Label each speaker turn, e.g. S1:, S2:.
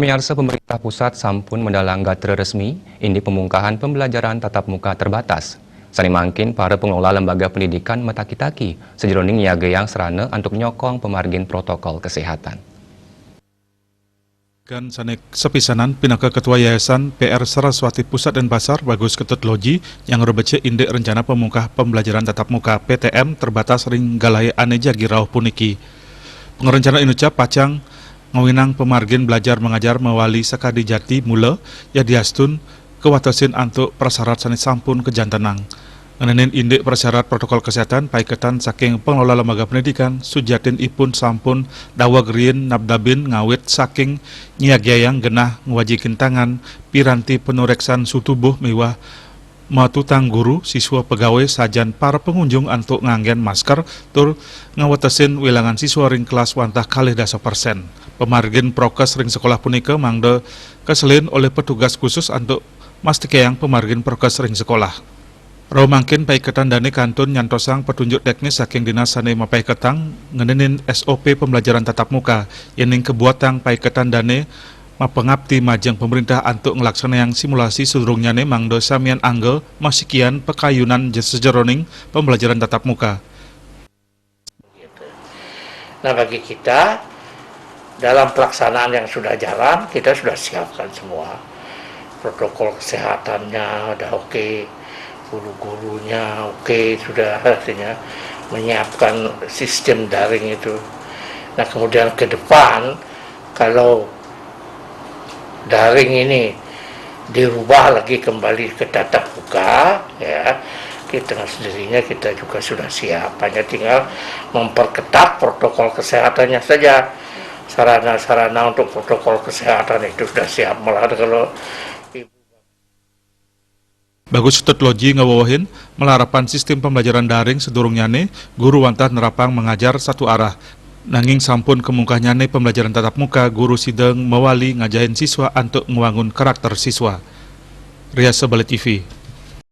S1: Pemirsa, pemerintah pusat sampun mendalang gatra resmi indi pemungkahan pembelajaran tatap muka terbatas. Sani mangkin para pengelola lembaga pendidikan metakitaki sejeroning niaga yang serana untuk nyokong pemargin protokol kesehatan.
S2: Kan sanek sepisanan pinaka Ketua Yayasan PR Saraswati Pusat dan Pasar Bagus Ketut Loji yang rebece indek rencana pemungkah pembelajaran tatap muka PTM terbatas ring galai ane jagi rauh puniki. Pengerencana inucap pacang ngawinang pemargin belajar mengajar mewali sakadi jati mula ya diastun kewatasin antuk prasyarat sani sampun kejantanang. Ngenenin indek prasyarat protokol kesehatan paiketan saking pengelola lembaga pendidikan sujatin ipun sampun dawa gerin nabdabin ngawit saking nyiagyayang genah ngwajikin tangan piranti penureksan suhu tubuh mewah matutang guru siswa pegawai sajan para pengunjung antuk nganggen masker tur ngawatesin wilangan siswa ring kelas wantah kalih dasa persen. Pemargin prokes ring sekolah punika mangde keselin oleh petugas khusus untuk mastikeyang pemargin prokes ring sekolah. Rau mangkin paiketan dane kantun nyantosang petunjuk teknis saking dinas sane mapaiketang ngenenin SOP pembelajaran tatap muka yening kebuatan paiketan dane mapengabti majang pemerintah untuk ngelaksanaan simulasi sedurungnya ne mangdo samian anggel masikian pekayunan sejeroning pembelajaran tatap muka.
S3: Nah, bagi kita dalam pelaksanaan yang sudah jalan, kita sudah siapkan semua protokol kesehatannya udah oke, guru-gurunya oke, sudah artinya menyiapkan sistem daring itu. Nah, kemudian ke depan kalau daring ini dirubah lagi kembali ke tatap muka, ya kita dengan sendirinya kita juga sudah siap, hanya tinggal memperketat protokol kesehatannya saja. Sarana-sarana untuk protokol kesehatan itu sudah siap. Malah kalau
S2: Bagus Ketut Loji ngawawahin melarapan sistem pembelajaran daring sedurungnyane guru wantah nerapang mengajar satu arah. Nanging sampun kemungkahnyane pembelajaran tatap muka guru sideng mewali ngajahin siswa untuk ngewangun karakter siswa. Ria Sebali TV.